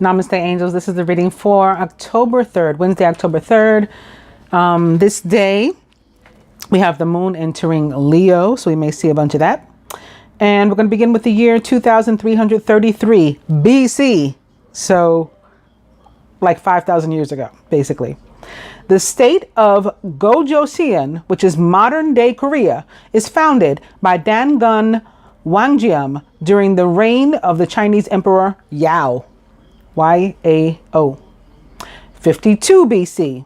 Namaste, angels. This is the reading for October 3rd, Wednesday, October 3rd. This day, we have the moon entering Leo, so we may see a bunch of that. And we're going to begin with the year 2333 BC. So, like 5,000 years ago, basically. The state of Gojoseon, which is modern-day Korea, is founded by Dangun Wangjeom during the reign of the Chinese Emperor Yao. Y-A-O. 52 BC.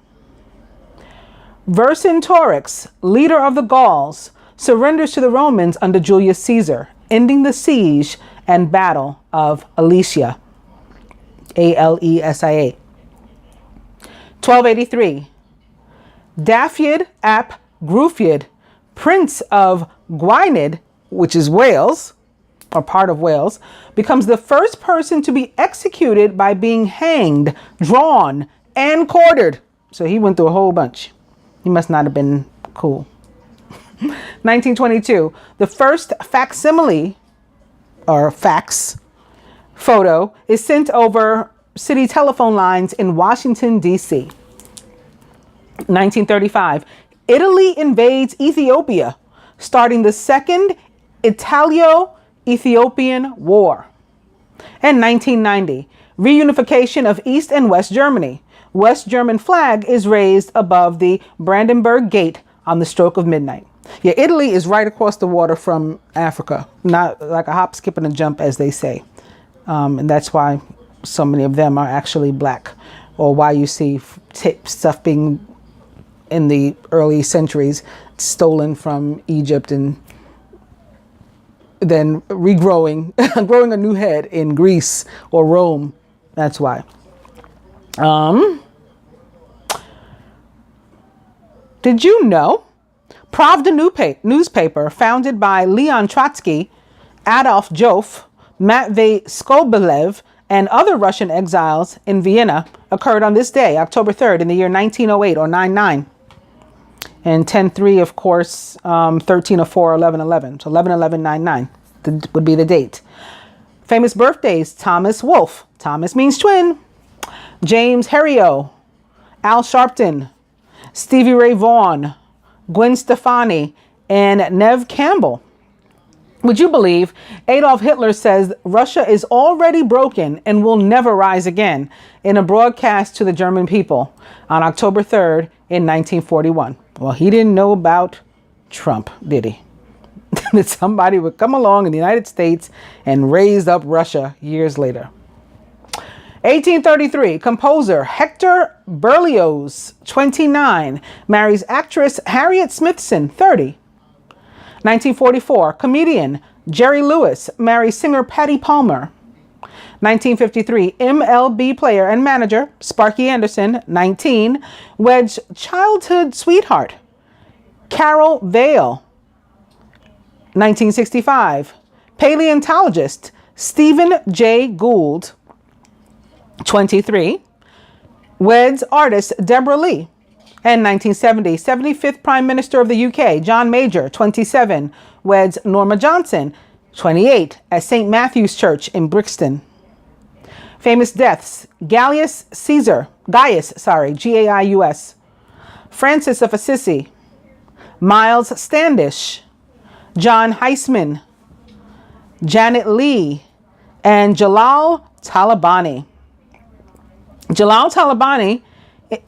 Vercingetorix, leader of the Gauls, surrenders to the Romans under Julius Caesar, ending the siege and battle of Alesia. A-L-E-S-I-A. 1283. Dafydd ap Gruffudd, Prince of Gwynedd, which is Wales, or part of Wales, becomes the first person to be executed by being hanged, drawn, and quartered. So he went through a whole bunch. He must not have been cool. 1922, the first facsimile, or fax, photo is sent over city telephone lines in Washington, D.C. 1935, Italy invades Ethiopia, starting the Second Italo-Ethiopian War. And 1990, reunification of East and West Germany. West German flag is raised above the Brandenburg Gate on the stroke of midnight. Yeah, Italy is right across the water from Africa, not like a hop, skip, and a jump, as they say. And that's why so many of them are actually black, or why you see stuff being in the early centuries stolen from Egypt and then regrowing, growing a new head in Greece or Rome. That's why. Did you know Pravda newspaper, founded by Leon Trotsky, Adolf Joffe, Matvey Skobelev, and other Russian exiles in Vienna, occurred on this day, October 3rd, in the year 1908 or 99. And 10-3, of course, 13-4, 11-11. So 11-11-99 would be the date. Famous birthdays: Thomas Wolfe. Thomas means twin. James Herriot. Al Sharpton. Stevie Ray Vaughan. Gwen Stefani. And Neve Campbell. Would you believe Adolf Hitler says Russia is already broken and will never rise again in a broadcast to the German people on October 3rd in 1941? Well, he didn't know about Trump, did he? That somebody would come along in the United States and raise up Russia years later. 1833, composer Hector Berlioz, 29, marries actress Harriet Smithson, 30. 1944, comedian Jerry Lewis marries singer Patty Palmer. 1953, MLB player and manager Sparky Anderson, 19, weds childhood sweetheart Carol Vale. 1965, paleontologist Stephen Jay Gould, 23, weds artist Deborah Lee. And 1970, 75th Prime Minister of the UK, John Major, 27, weds Norma Johnson, 28, at St. Matthew's Church in Brixton. Famous deaths: Gaius, G-A-I-U-S, Francis of Assisi, Miles Standish, John Heisman, Janet Leigh, and Jalal Talabani. Jalal Talabani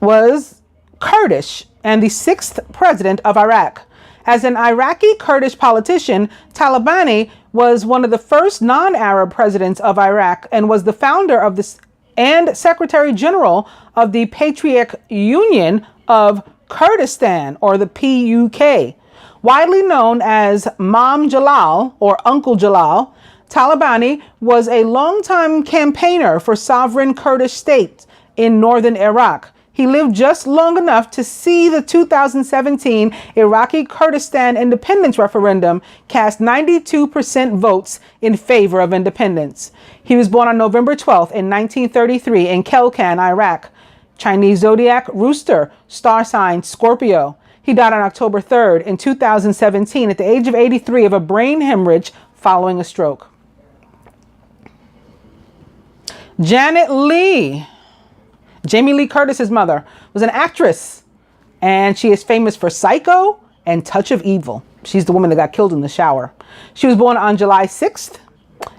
was Kurdish and the 6th president of Iraq. As an Iraqi Kurdish politician, Talabani was one of the first non-Arab presidents of Iraq and was the founder of this and Secretary General of the Patriot Union of Kurdistan, or the PUK. Widely known as Mam Jalal or Uncle Jalal, Talabani was a longtime campaigner for sovereign Kurdish state in northern Iraq. He lived just long enough to see the 2017 Iraqi Kurdistan independence referendum cast 92% votes in favor of independence. He was born on November 12th in 1933 in Kelkan, Iraq. Chinese zodiac Rooster, star sign Scorpio. He died on October 3rd in 2017 at the age of 83 of a brain hemorrhage following a stroke. Janet Leigh, Jamie Lee Curtis's mother, was an actress, and she is famous for Psycho and Touch of Evil. She's the woman that got killed in the shower. She was born on July 6th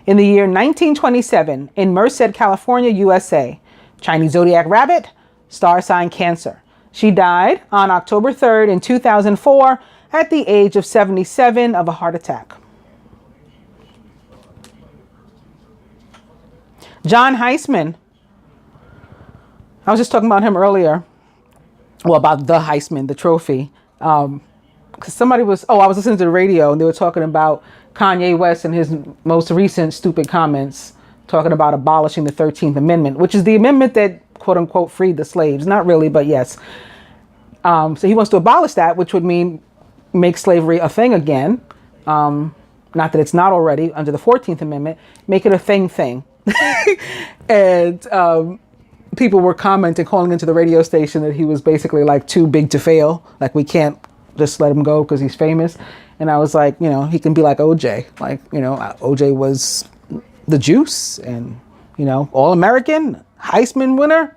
in the year 1927 in Merced, California, USA. Chinese zodiac rabbit, star sign Cancer. She died on October 3rd in 2004 at the age of 77 of a heart attack. John Heisman. I was just talking about him earlier. Well, about the Heisman, the trophy. Because I was listening to the radio and they were talking about Kanye West and his most recent stupid comments talking about abolishing the 13th Amendment, which is the amendment that quote unquote freed the slaves. Not really, but yes. So he wants to abolish that, which would mean make slavery a thing again. Not that it's not already under the 14th Amendment, make it a thing. And people were commenting, calling into the radio station that he was basically like too big to fail. Like we can't just let him go because he's famous. And I was like, he can be like OJ. Like, OJ was the juice and, all American, Heisman winner.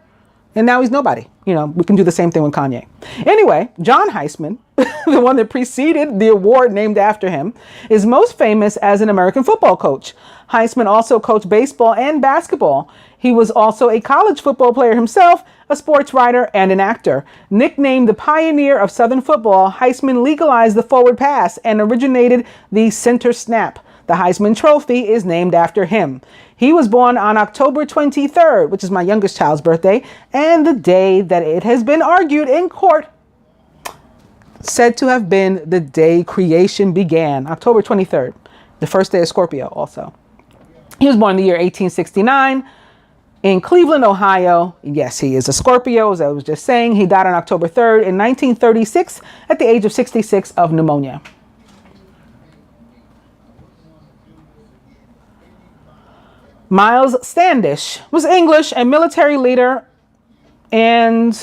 And now he's nobody. We can do the same thing with Kanye. Anyway, John Heisman, the one that preceded the award named after him, is most famous as an American football coach. Heisman also coached baseball and basketball. He was also a college football player himself, a sports writer, and an actor. Nicknamed the pioneer of Southern football, Heisman legalized the forward pass and originated the center snap. The Heisman Trophy is named after him. He was born on October 23rd, which is my youngest child's birthday, and the day that it has been argued in court, said to have been the day creation began. October 23rd, the first day of Scorpio also. He was born in the year 1869 in Cleveland, Ohio. Yes, he is a Scorpio, as I was just saying. He died on October 3rd in 1936 at the age of 66 of pneumonia. Miles Standish was English and military leader, and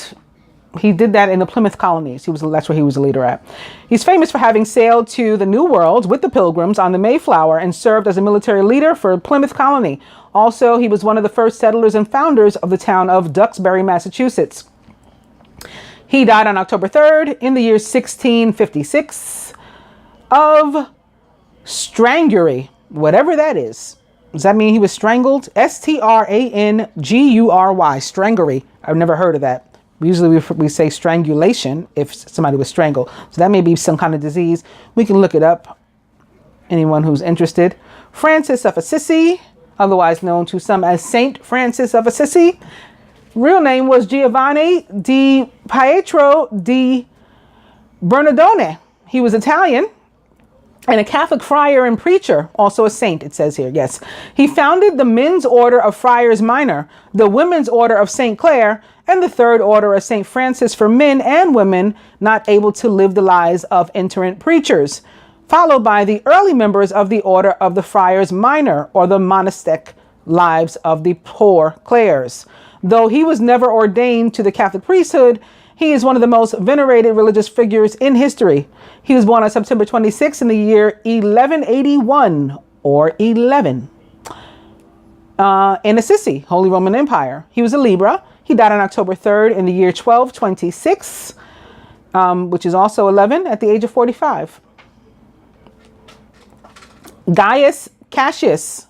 he did that in the Plymouth colonies. That's where he was a leader at. He's famous for having sailed to the New World with the Pilgrims on the Mayflower and served as a military leader for Plymouth colony. Also, he was one of the first settlers and founders of the town of Duxbury, Massachusetts. He died on October 3rd in the year 1656 of strangury, whatever that is. Does that mean he was strangled? Strangury, strangury. I've never heard of that. Usually we say strangulation if somebody was strangled. So that may be some kind of disease. We can look it up. Anyone who's interested. Francis of Assisi, otherwise known to some as Saint Francis of Assisi. Real name was Giovanni di Pietro di Bernardone. He was Italian and a Catholic friar and preacher, also a saint, it says here, yes. He founded the Men's Order of Friars Minor, the Women's Order of St. Clare, and the Third Order of St. Francis for men and women not able to live the lives of itinerant preachers, followed by the early members of the Order of the Friars Minor, or the monastic lives of the Poor Clares. Though he was never ordained to the Catholic priesthood, he is one of the most venerated religious figures in history. He was born on September 26 in the year 1181 or 11 in Assisi, Holy Roman Empire. He was a Libra. He died on October 3rd in the year 1226, which is also 11 at the age of 45. Gaius Cassius.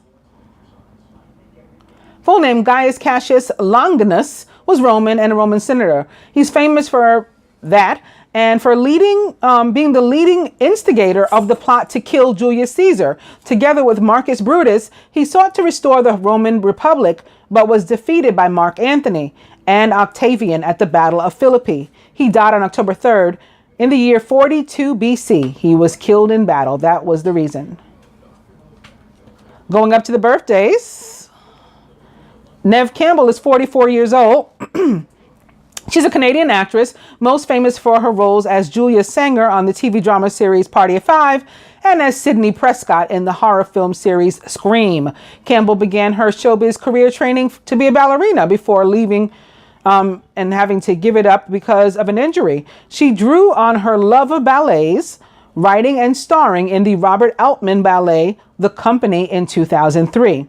Full name Gaius Cassius Longinus, was Roman and a Roman senator. He's famous for that and for being the leading instigator of the plot to kill Julius Caesar. Together with Marcus Brutus, he sought to restore the Roman Republic, but was defeated by Mark Antony and Octavian at the Battle of Philippi. He died on October 3rd in the year 42 BC. He was killed in battle. That was the reason. Going up to the birthdays. Neve Campbell is 44 years old. She's a Canadian actress, most famous for her roles as Julia Sanger on the TV drama series Party of Five and as Sydney Prescott in the horror film series Scream. Campbell began her showbiz career training to be a ballerina before leaving and having to give it up because of an injury. She drew on her love of ballets, writing and starring in the Robert Altman ballet, The Company, in 2003.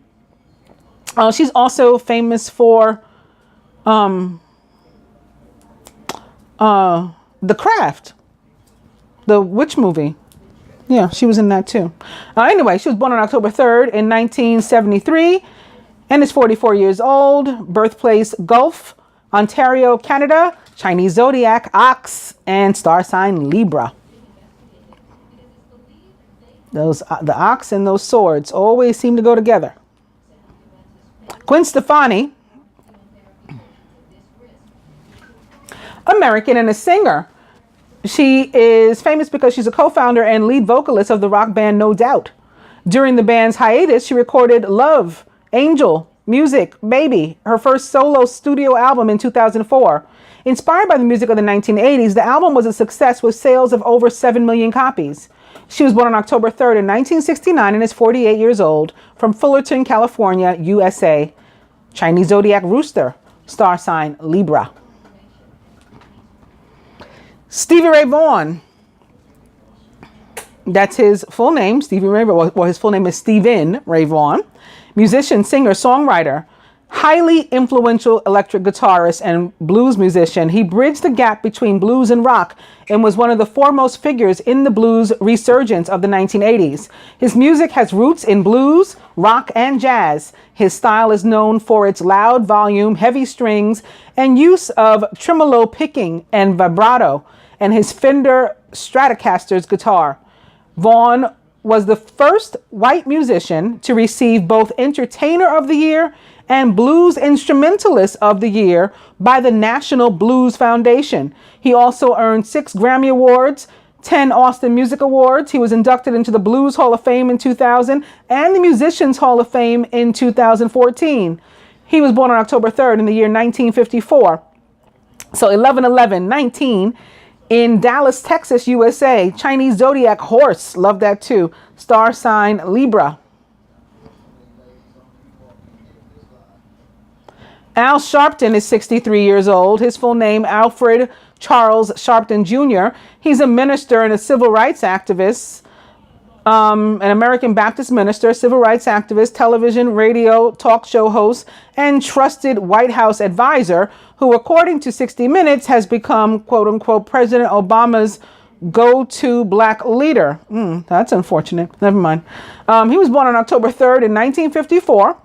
She's also famous for The Craft, the witch movie. Yeah, she was in that too. Anyway, she was born on October 3rd in 1973 and is 44 years old. Birthplace Gulf, Ontario, Canada. Chinese zodiac Ox and star sign Libra. Those the ox and those swords always seem to go together. Gwen Stefani, American and a singer. She is famous because she's a co-founder and lead vocalist of the rock band No Doubt. During the band's hiatus, she recorded Love, Angel, Music, Baby, her first solo studio album in 2004. Inspired by the music of the 1980s, the album was a success with sales of over 7 million copies. She was born on October 3rd in 1969 and is 48 years old from Fullerton, California, USA. Chinese zodiac Rooster, star sign Libra. Stevie Ray Vaughan. That's his full name, Stevie Ray Vaughan. Well, his full name is Stephen Ray Vaughan. Musician, singer, songwriter, highly influential electric guitarist and blues musician. He bridged the gap between blues and rock and was one of the foremost figures in the blues resurgence of the 1980s. His music has roots in blues, rock, and jazz. His style is known for its loud volume, heavy strings, and use of tremolo picking and vibrato, and his Fender Stratocaster's guitar. Vaughan was the first white musician to receive both Entertainer of the Year and Blues Instrumentalist of the Year by the National Blues Foundation. He also earned 6 Grammy Awards, 10 Austin Music Awards. He was inducted into the Blues Hall of Fame in 2000 and the Musicians Hall of Fame in 2014. He was born on October 3rd in the year 1954. So 11/11/19 in Dallas, Texas, USA. Chinese zodiac Horse. Love that too. Star sign Libra. Al Sharpton is 63 years old. His full name, Alfred Charles Sharpton Jr. He's a minister and a civil rights activist, an American Baptist minister, civil rights activist, television, radio, talk show host, and trusted White House advisor who, according to 60 Minutes, has become, quote unquote, President Obama's go-to black leader. That's unfortunate. Never mind. He was born on October 3rd in 1954.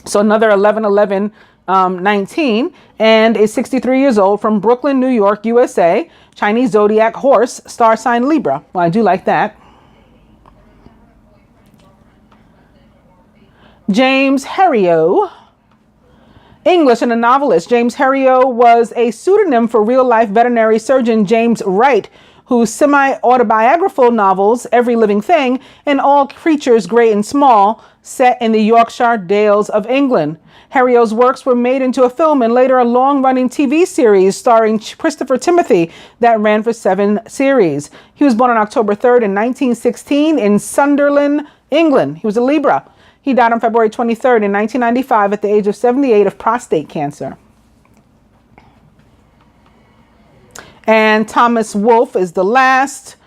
So another 11/11/19, and is 63 years old from Brooklyn, New York, USA. Chinese zodiac Horse, star sign Libra. Well, I do like that. James Herriot, English and a novelist. James Herriot was a pseudonym for real-life veterinary surgeon James Wright, whose semi-autobiographical novels, Every Living Thing and All Creatures Great and Small, set in the Yorkshire Dales of England. Herriot's works were made into a film and later a long-running TV series starring Christopher Timothy that ran for 7 series. He was born on October 3rd in 1916 in Sunderland, England. He was a Libra. He died on February 23rd in 1995 at the age of 78 of prostate cancer. And Thomas Wolfe is the last.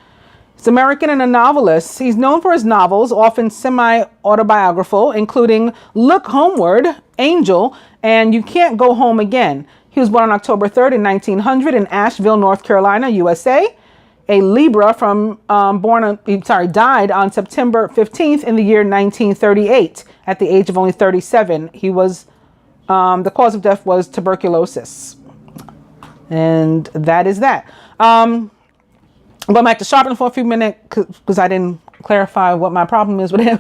He's American and a novelist. He's known for his novels, often semi-autobiographical, including Look Homeward, Angel, and You Can't Go Home Again. He was born on October 3rd in 1900 in Asheville, North Carolina, USA. A Libra died on September 15th in the year 1938 at the age of only 37. He was, the cause of death was tuberculosis. And that is that. I'm going back to Sharpton for a few minutes because I didn't clarify what my problem is with him.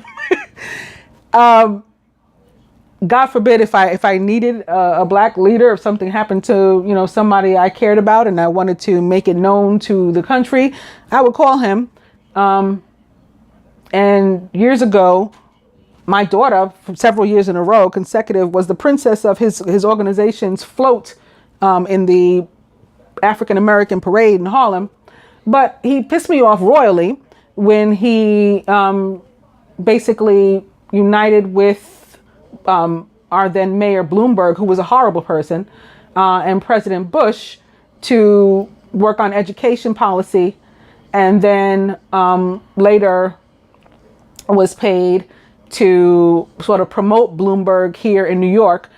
God forbid if I needed a black leader, if something happened to, somebody I cared about and I wanted to make it known to the country, I would call him. And years ago, my daughter, for several years in a row, consecutive, was the princess of his organization's float in the African American parade in Harlem. But he pissed me off royally when he basically united with our then Mayor Bloomberg, who was a horrible person, and President Bush to work on education policy, and then later was paid to sort of promote Bloomberg here in New York,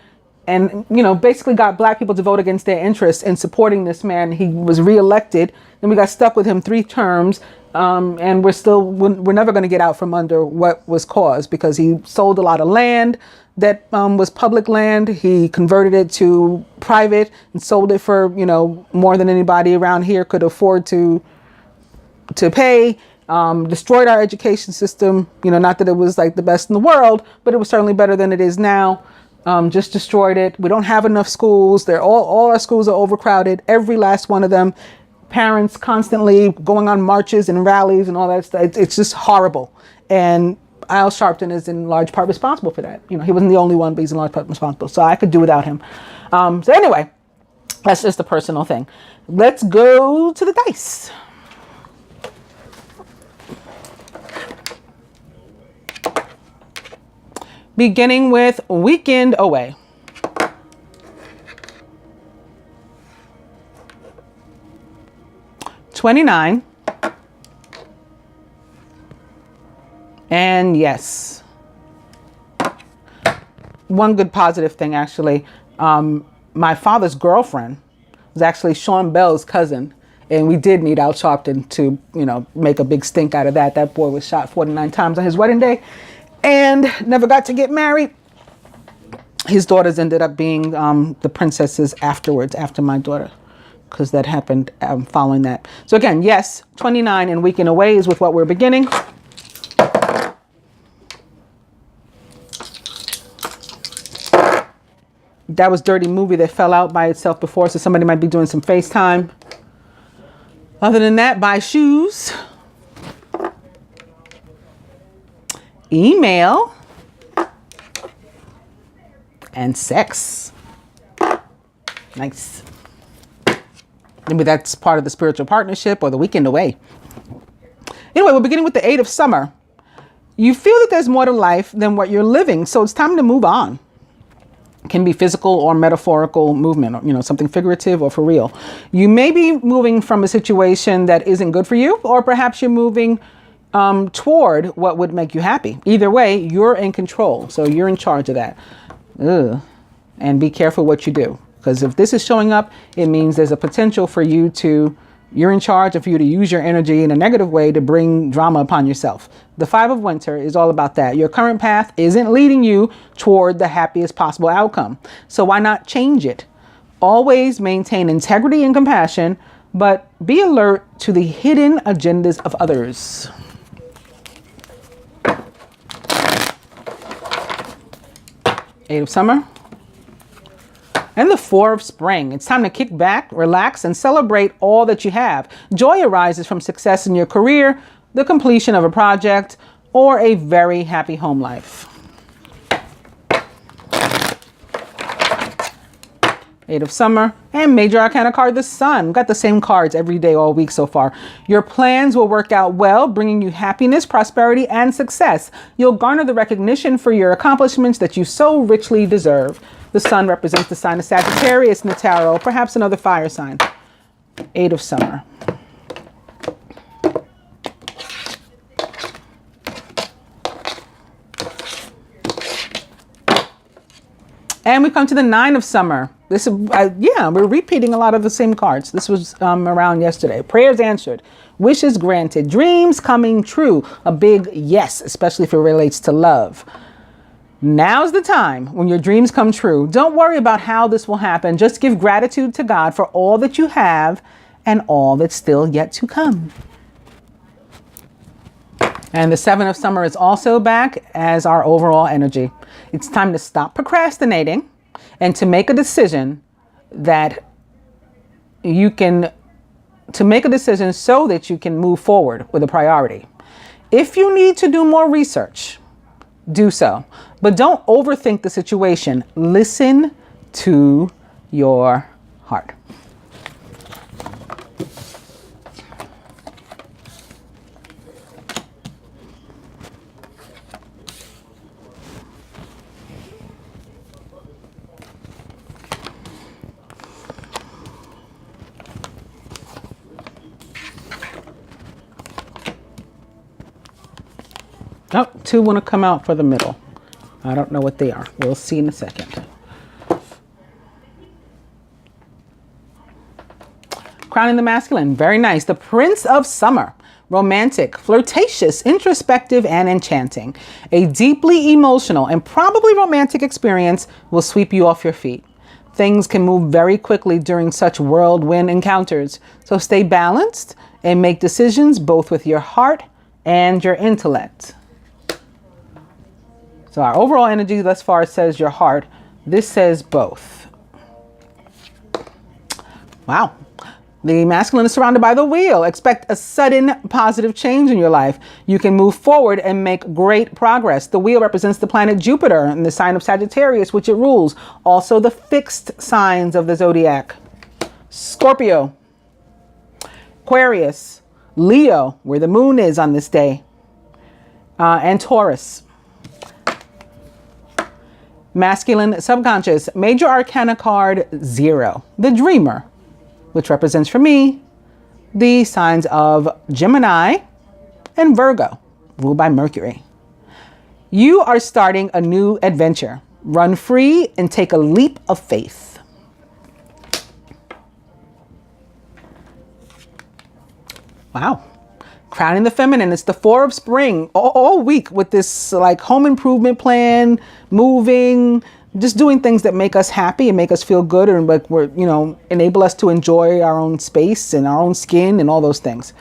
and, you know, basically got black people to vote against their interests in supporting this man. He was reelected, and we got stuck with him 3 terms. And we're never going to get out from under what was caused, because he sold a lot of land that was public land. He converted it to private and sold it for, you know, more than anybody around here could afford to pay. Destroyed our education system. You know, not that it was like the best in the world, but it was certainly better than it is now. Just destroyed it. We don't have enough schools. All our schools are overcrowded. Every last one of them. Parents constantly going on marches and rallies and all that stuff. It's just horrible. And Al Sharpton is in large part responsible for that. You know, he wasn't the only one, but he's in large part responsible. So I could do without him. So anyway, that's just a personal thing. Let's go to the dice. Beginning with Weekend Away. $29. And yes. One good positive thing, actually. My father's girlfriend was actually Sean Bell's cousin. And we did need Al Sharpton to, you know, make a big stink out of that. That boy was shot 49 times on his wedding day and never got to get married. His daughters ended up being the princesses afterwards, after my daughter, because that happened following that. So again, yes, 29 and Weekend Away is with what we're beginning. That was Dirty Movie that fell out by itself before, so somebody might be doing some FaceTime. Other than that, buy shoes. Email. And sex. Nice. Maybe that's part of the spiritual partnership or the Weekend Away. Anyway, we're beginning with the 8 of Summer. You feel that there's more to life than what you're living, so it's time to move on. It can be physical or metaphorical movement, or, you know, something figurative or for real. You may be moving from a situation that isn't good for you, or perhaps you're moving toward what would make you happy. Either way, you're in control, so you're in charge of that. Ugh. And be careful what you do. Because if this is showing up, it means there's a potential for you're in charge, of you to use your energy in a negative way to bring drama upon yourself. The 5 of Winter is all about that. Your current path isn't leading you toward the happiest possible outcome. So why not change it? Always maintain integrity and compassion, but be alert to the hidden agendas of others. Eight of Summer. And the 4 of Spring. It's time to kick back, relax, and celebrate all that you have. Joy arises from success in your career, the completion of a project, or a very happy home life. 8 of Summer. And Major Arcana card, the Sun. We've got the same cards every day all week so far. Your plans will work out well, bringing you happiness, prosperity, and success. You'll garner the recognition for your accomplishments that you so richly deserve. The Sun represents the sign of Sagittarius in the tarot, perhaps another fire sign. 8 of Summer. And we come to the 9 of Summer. This is, we're repeating a lot of the same cards. This was around yesterday. Prayers answered, wishes granted, dreams coming true. A big yes, especially if it relates to love. Now's the time when your dreams come true. Don't worry about how this will happen. Just give gratitude to God for all that you have and all that's still yet to come. And the 7 of Summer is also back as our overall energy. It's time to stop procrastinating and to make a decision that you can, so that you can move forward with a priority. If you need to do more research, do so. But don't overthink the situation. Listen to your heart. Oh, two want to come out for the middle. I don't know what they are. We'll see in a second. Crowning the masculine. Very nice. The Prince of Summer. Romantic, flirtatious, introspective, and enchanting. A deeply emotional and probably romantic experience will sweep you off your feet. Things can move very quickly during such whirlwind encounters. So stay balanced and make decisions both with your heart and your intellect. So our overall energy thus far says your heart. This says both. Wow. The masculine is surrounded by the wheel. Expect a sudden positive change in your life. You can move forward and make great progress. The wheel represents the planet Jupiter and the sign of Sagittarius, which it rules. Also the fixed signs of the zodiac. Scorpio, Aquarius, Leo, where the moon is on this day, and Taurus. Masculine subconscious, major arcana card 0, the dreamer, which represents for me the signs of Gemini and Virgo, ruled by Mercury. You are starting a new adventure. Run free and take a leap of faith. Wow. Crowning the feminine. It's the 4 of spring all week with this like home improvement plan, moving, just doing things that make us happy and make us feel good and like we're, enable us to enjoy our own space and our own skin and all those things.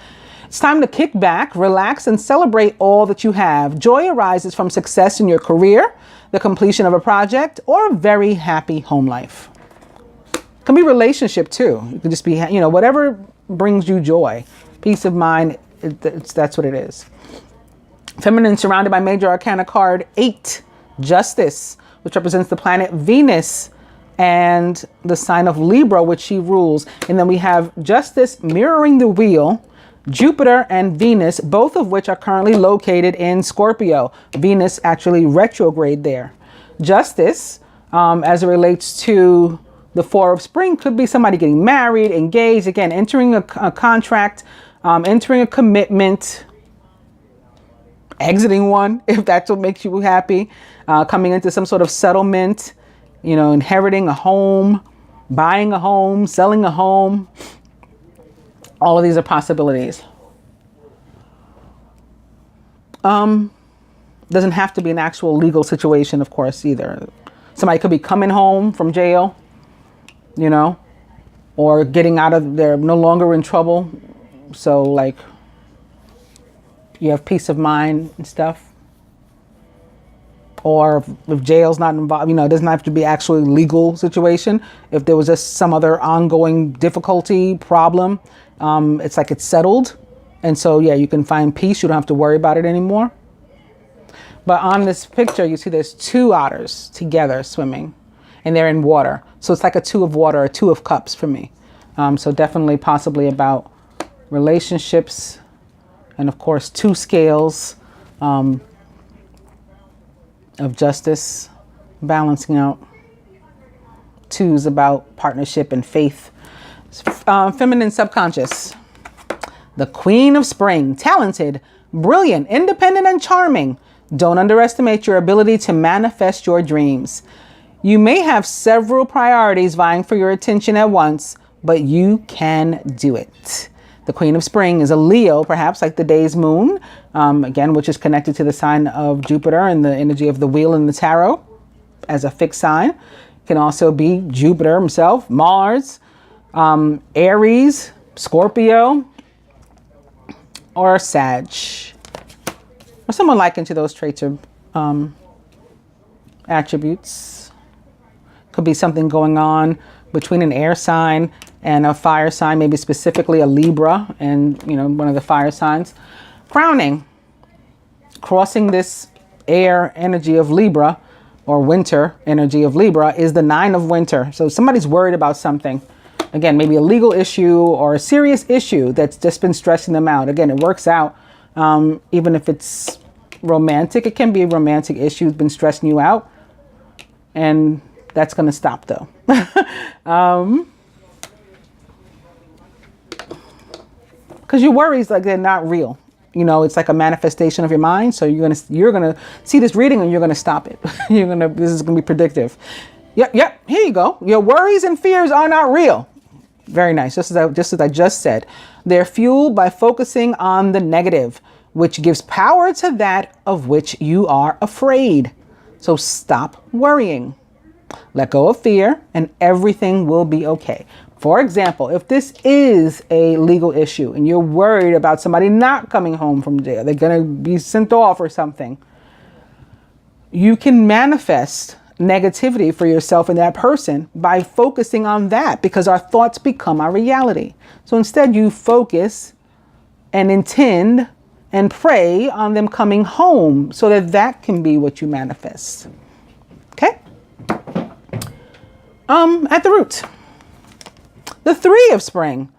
It's time to kick back, relax, and celebrate all that you have. Joy arises from success in your career, the completion of a project, or a very happy home life. It can be relationship too. It can just be, whatever brings you joy, peace of mind. That's what it is. Feminine surrounded by major arcana card 8, Justice, which represents the planet Venus and the sign of Libra, which she rules. And then we have Justice mirroring the wheel, Jupiter and Venus, both of which are currently located in Scorpio. Venus actually retrograde there. Justice, as it relates to the 4 of spring, could be somebody getting married, engaged, again, entering a contract, entering a commitment, exiting one, if that's what makes you happy, coming into some sort of settlement, inheriting a home, buying a home, selling a home. All of these are possibilities. Doesn't have to be an actual legal situation, of course, either. Somebody could be coming home from jail, or getting out of there, no longer in trouble. So like you have peace of mind and stuff. Or if jail's not involved, it doesn't have to be actually legal situation. If there was just some other ongoing difficulty, problem, it's like it's settled. And so, yeah, you can find peace. You don't have to worry about it anymore. But on this picture, you see there's 2 otters together swimming and they're in water. So it's like a 2 of water, a 2 of cups for me. So definitely possibly about relationships, and of course 2 scales of justice, balancing out. 2 is about partnership and faith. Feminine subconscious, the Queen of Spring, talented, brilliant, independent, and charming. Don't underestimate your ability to manifest your dreams. You may have several priorities vying for your attention at once, but you can do it. The Queen of Spring is a Leo, perhaps like the day's moon, again, which is connected to the sign of Jupiter and the energy of the wheel in the tarot as a fixed sign. Can also be Jupiter himself, Mars, Aries, Scorpio, or Sag, or someone likened to those traits or attributes. Could be something going on between an air sign and a fire sign, maybe specifically a Libra and, one of the fire signs. Crowning, crossing this air energy of Libra or winter energy of Libra is the 9 of winter. So somebody's worried about something. Again, maybe a legal issue or a serious issue that's just been stressing them out. Again, it works out. Even if it's romantic, it can be a romantic issue that's been stressing you out. And that's going to stop though. Because your worries, like, they're not real. you know, it's like a manifestation of your mind. So you're gonna see this reading and you're gonna stop it. This is gonna be predictive. Yep. Here you go. Your worries and fears are not real. Very nice. Just as I just said, they're fueled by focusing on the negative, which gives power to that of which you are afraid. So stop worrying. Let go of fear and everything will be okay. For example, if this is a legal issue and you're worried about somebody not coming home from jail, they're going to be sent off or something, you can manifest negativity for yourself and that person by focusing on that, because our thoughts become our reality. So instead you focus and intend and pray on them coming home so that that can be what you manifest. Okay? At the root, the 3 of spring.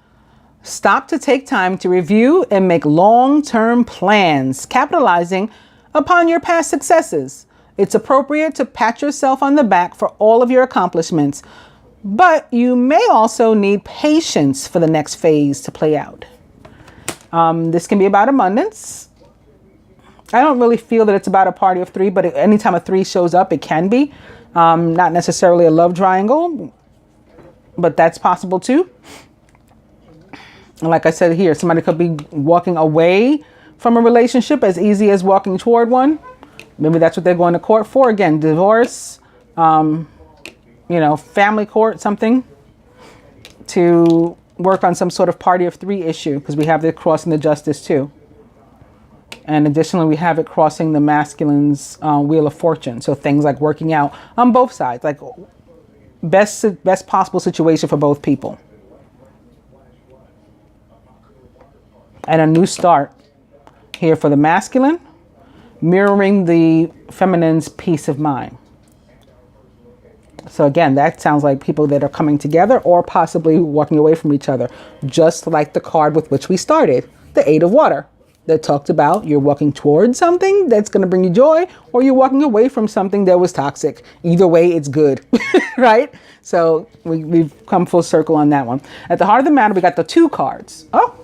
Stop to take time to review and make long-term plans, capitalizing upon your past successes. It's appropriate to pat yourself on the back for all of your accomplishments, but you may also need patience for the next phase to play out. This can be about abundance. I don't really feel that it's about a party of 3, but anytime a 3 shows up, it can be. Not necessarily a love triangle, but that's possible too. And like I said here, somebody could be walking away from a relationship as easy as walking toward one. Maybe that's what they're going to court for. Again, divorce, family court, something to work on some sort of party of 3 issue, because we have it crossing the justice too. And additionally, we have it crossing the masculine's wheel of fortune. So things like working out on both sides, like best possible situation for both people. And a new start here for the masculine, mirroring the feminine's peace of mind. So again, that sounds like people that are coming together or possibly walking away from each other, just like the card with which we started, the 8 of water, that talked about you're walking towards something that's going to bring you joy, or you're walking away from something that was toxic. Either way, it's good, right? So we've come full circle on that one. At the heart of the matter, we got the 2 cards. Oh,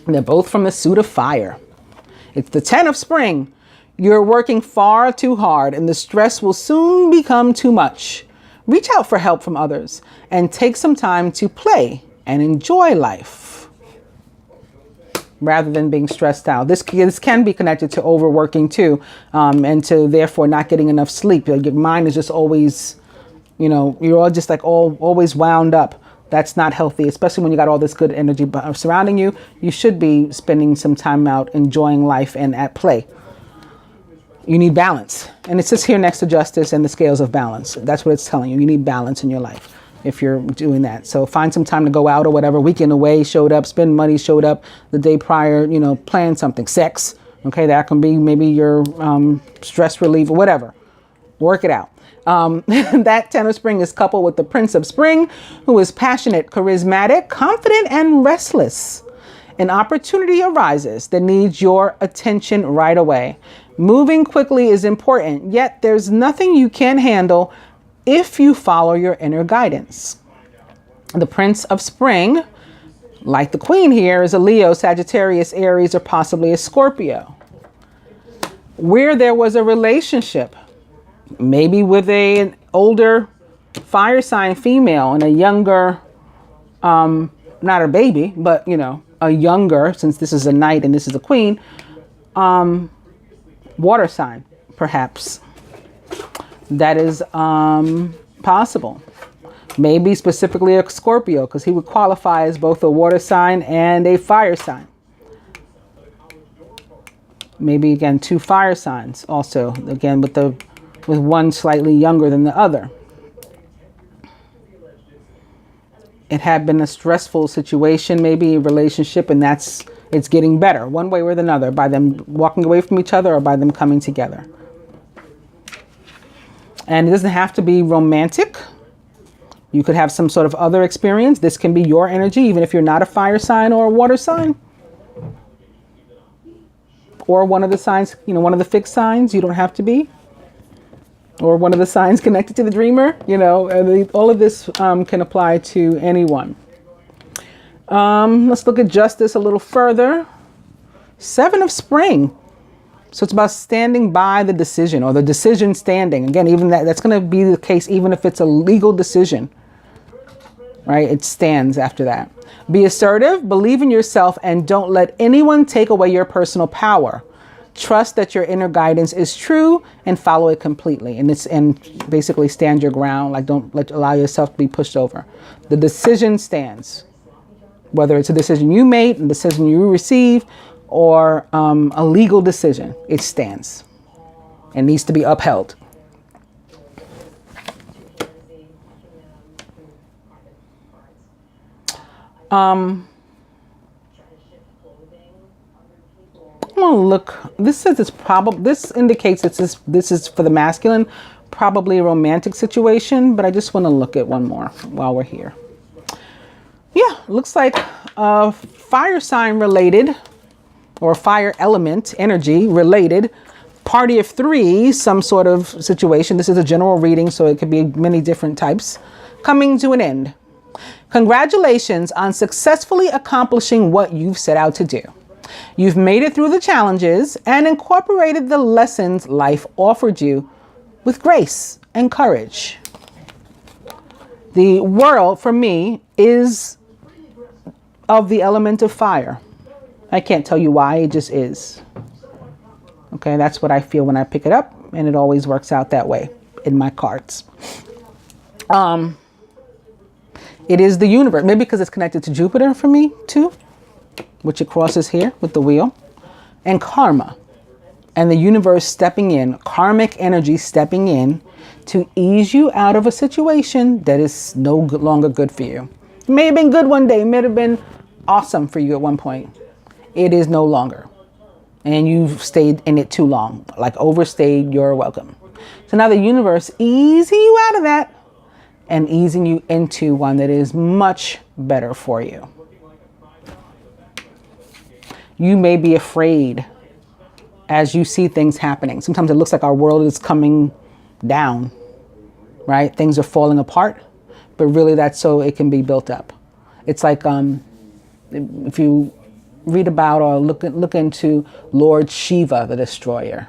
they're both from the suit of fire. It's the 10 of spring. You're working far too hard and the stress will soon become too much. Reach out for help from others and take some time to play and enjoy life rather than being stressed out. This can be connected to overworking too, and to therefore not getting enough sleep. Your mind is just always, you're all just like always wound up. That's not healthy, especially when you got all this good energy surrounding you. You should be spending some time out enjoying life and at play. You need balance. And it sits here next to justice and the scales of balance. That's what it's telling you. You need balance in your life if you're doing that. So find some time to go out or whatever. Weekend away showed up, spend money showed up the day prior, plan something. Sex, okay, that can be maybe your stress relief or whatever. Work it out. That 10 of spring is coupled with the Prince of Spring, who is passionate, charismatic, confident, and restless. An opportunity arises that needs your attention right away. Moving quickly is important, yet there's nothing you can't handle if you follow your inner guidance. The Prince of Spring, like the Queen here, is a Leo, Sagittarius, Aries, or possibly a Scorpio. Where there was a relationship, maybe with an older fire sign female and a younger, not a baby, but a younger, since this is a knight and this is a queen, water sign, perhaps. That is possible. Maybe specifically a Scorpio, because he would qualify as both a water sign and a fire sign. Maybe again 2 fire signs also, again with one slightly younger than the other. It had been a stressful situation, maybe a relationship, and it's getting better one way or another, by them walking away from each other or by them coming together. And it doesn't have to be romantic. You could have some sort of other experience. This can be your energy, even if you're not a fire sign or a water sign. Or one of the signs, one of the fixed signs. You don't have to be. Or one of the signs connected to the dreamer. All of this can apply to anyone. Let's look at justice a little further. Seven of Spring. So it's about standing by the decision, or the decision standing. Again, even that's going to be the case even if it's a legal decision, right? It stands after that. Be assertive, believe in yourself, and don't let anyone take away your personal power. Trust that your inner guidance is true and follow it completely. And basically stand your ground. Like, don't allow yourself to be pushed over. The decision stands. Whether it's a decision you made, a decision you receive, or a legal decision, it stands and needs to be upheld. I'm gonna look. This says it's probably. This indicates this is for the masculine, probably a romantic situation. But I just want to look at one more while we're here. Yeah, looks like fire sign related, or fire element energy related. Party of three, some sort of situation. This is a general reading, so it could be many different types. Coming to an end. Congratulations on successfully accomplishing what you've set out to do. You've made it through the challenges and incorporated the lessons life offered you with grace and courage. The world, for me, is of the element of fire. I can't tell you why, it just is. Okay, that's what I feel when I pick it up, and it always works out that way in my cards. It is the universe, maybe because it's connected to Jupiter for me too, which it crosses here with the wheel, and karma, and the universe stepping in, karmic energy stepping in to ease you out of a situation that is no longer good for you. It may have been good one day, it may have been awesome for you at one point. It is no longer, and you've stayed in it too long, like overstayed your welcome. So now the universe easing you out of that and easing you into one that is much better for you. You may be afraid as you see things happening. Sometimes it looks like our world is coming down, right? Things are falling apart, but really that's so it can be built up. It's like if you read about or look into Lord Shiva, the destroyer.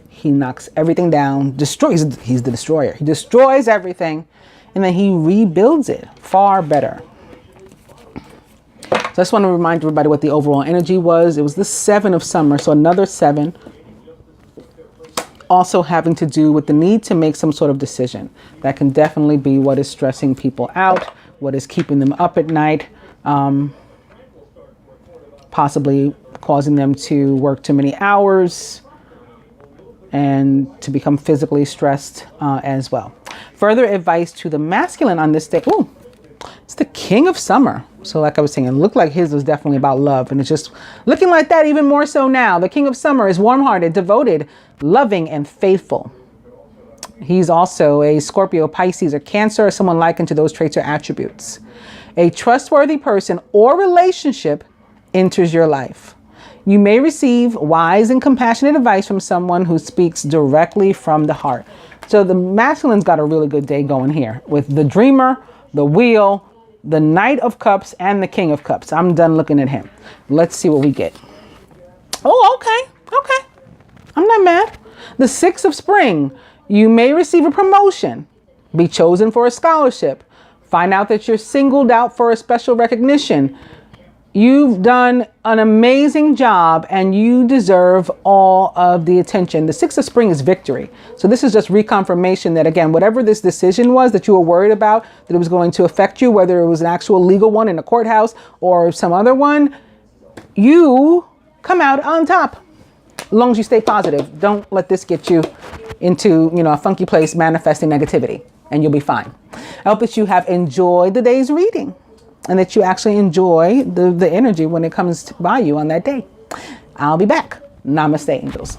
He knocks everything down, destroys. He's the destroyer. He destroys everything, and then he rebuilds it far better. So I just want to remind everybody what the overall energy was. It was the 7 of summer, so another 7. Also having to do with the need to make some sort of decision. That can definitely be what is stressing people out, what is keeping them up at night, possibly causing them to work too many hours and to become physically stressed as well. Further advice to the masculine on this day. Ooh, it's the King of Summer. So like I was saying, it looked like his was definitely about love, and it's just looking like that even more so now. The King of Summer is warm-hearted, devoted, loving, and faithful. He's also a Scorpio, Pisces, or Cancer, or someone likened to those traits or attributes. A trustworthy person or relationship enters your life. You may receive wise and compassionate advice from someone who speaks directly from the heart. So the masculine's got a really good day going here with the Dreamer, the Wheel, the Knight of Cups, and the King of Cups. I'm done looking at him. Let's see what we get. Oh, okay. I'm not mad. The 6 of Spring. You may receive a promotion, be chosen for a scholarship, find out that you're singled out for a special recognition. You've done an amazing job and you deserve all of the attention. The 6 of Spring is victory. So this is just reconfirmation that, again, whatever this decision was that you were worried about, that it was going to affect you, whether it was an actual legal one in a courthouse or some other one, you come out on top. As long as you stay positive. Don't let this get you into, a funky place manifesting negativity, and you'll be fine. I hope that you have enjoyed the day's reading, and that you actually enjoy the energy when it comes by you on that day. I'll be back. Namaste, angels.